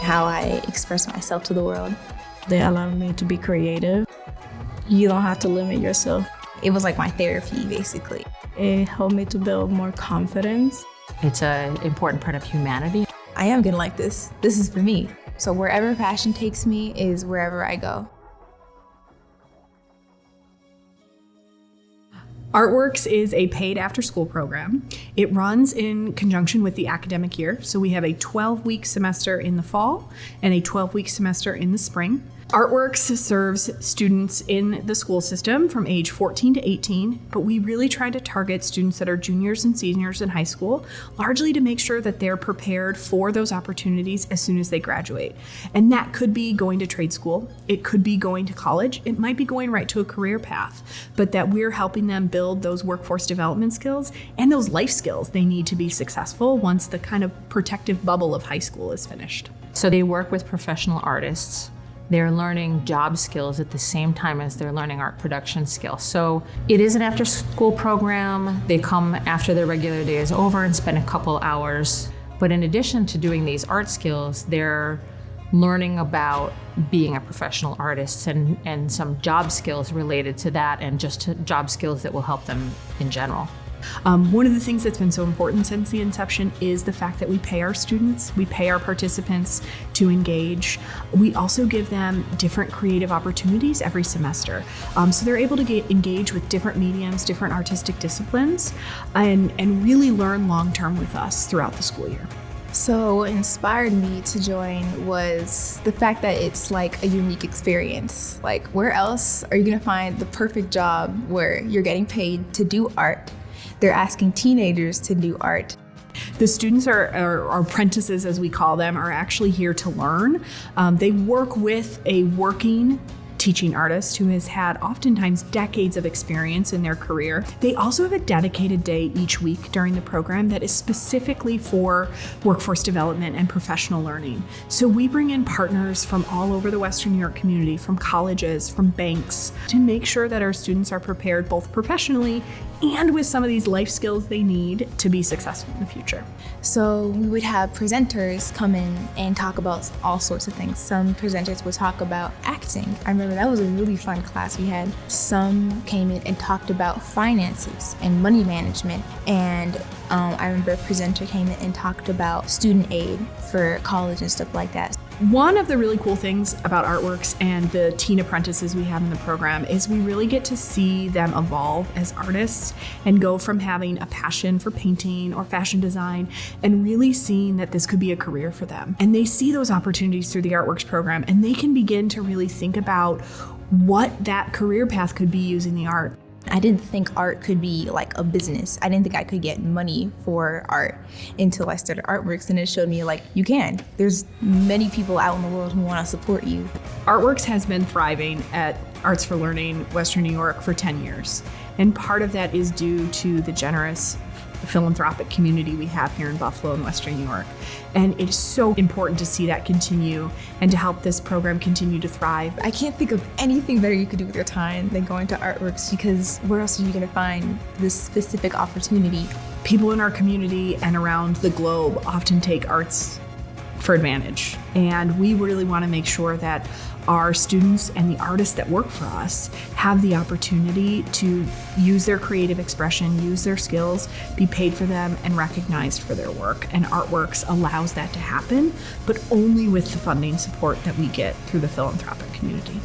how I express myself to the world. They allow me to be creative. You don't have to limit yourself. It was like my therapy, basically. It helped me to build more confidence. It's an important part of humanity. I am good like this. This is for me. So wherever passion takes me is wherever I go. ArtWorks is a paid after-school program. It runs in conjunction with the academic year. So we have a 12-week semester in the fall and a 12-week semester in the spring. ArtWorks serves students in the school system from age 14 to 18, but we really try to target students that are juniors and seniors in high school, largely to make sure that they're prepared for those opportunities as soon as they graduate. And that could be going to trade school, it could be going to college, it might be going right to a career path, but that we're helping them build those workforce development skills and those life skills they need to be successful once the kind of protective bubble of high school is finished. So they work with professional artists. They're learning job skills at the same time as they're learning art production skills. So it is an after-school program. They come after their regular day is over and spend a couple hours. But in addition to doing these art skills, they're learning about being a professional artist and some job skills related to that, and just job skills that will help them in general. One of the things that's been so important since the inception is the fact that we pay our students, we pay our participants to engage. We also give them different creative opportunities every semester. So they're able to engage with different mediums, different artistic disciplines, and really learn long-term with us throughout the school year. So what inspired me to join was the fact that it's like a unique experience. Like, where else are you gonna find the perfect job where you're getting paid to do art? They're asking teenagers to do art. The students are apprentices, as we call them, are actually here to learn. They work with a working teaching artist who has had oftentimes decades of experience in their career. They also have a dedicated day each week during the program that is specifically for workforce development and professional learning. So we bring in partners from all over the Western New York community, from colleges, from banks, to make sure that our students are prepared both professionally and with some of these life skills they need to be successful in the future. So we would have presenters come in and talk about all sorts of things. Some presenters would talk about acting. I remember that was a really fun class we had. Some came in and talked about finances and money management. And I remember a presenter came in and talked about student aid for college and stuff like that. One of the really cool things about ArtWorks and the teen apprentices we have in the program is we really get to see them evolve as artists and go from having a passion for painting or fashion design and really seeing that this could be a career for them. And they see those opportunities through the ArtWorks program, and they can begin to really think about what that career path could be using the art. I didn't think art could be like a business. I didn't think I could get money for art until I started ArtWorks, and it showed me like, you can. There's many people out in the world who want to support you. ArtWorks has been thriving at Arts for Learning Western New York for 10 years. And part of that is due to the generous philanthropic community we have here in Buffalo and Western New York. And it is so important to see that continue and to help this program continue to thrive. I can't think of anything better you could do with your time than going to ArtWorks, because where else are you going to find this specific opportunity? People in our community and around the globe often take arts for advantage. And we really want to make sure that our students and the artists that work for us have the opportunity to use their creative expression, use their skills, be paid for them, and recognized for their work. And ArtWorks allows that to happen, but only with the funding support that we get through the philanthropic community.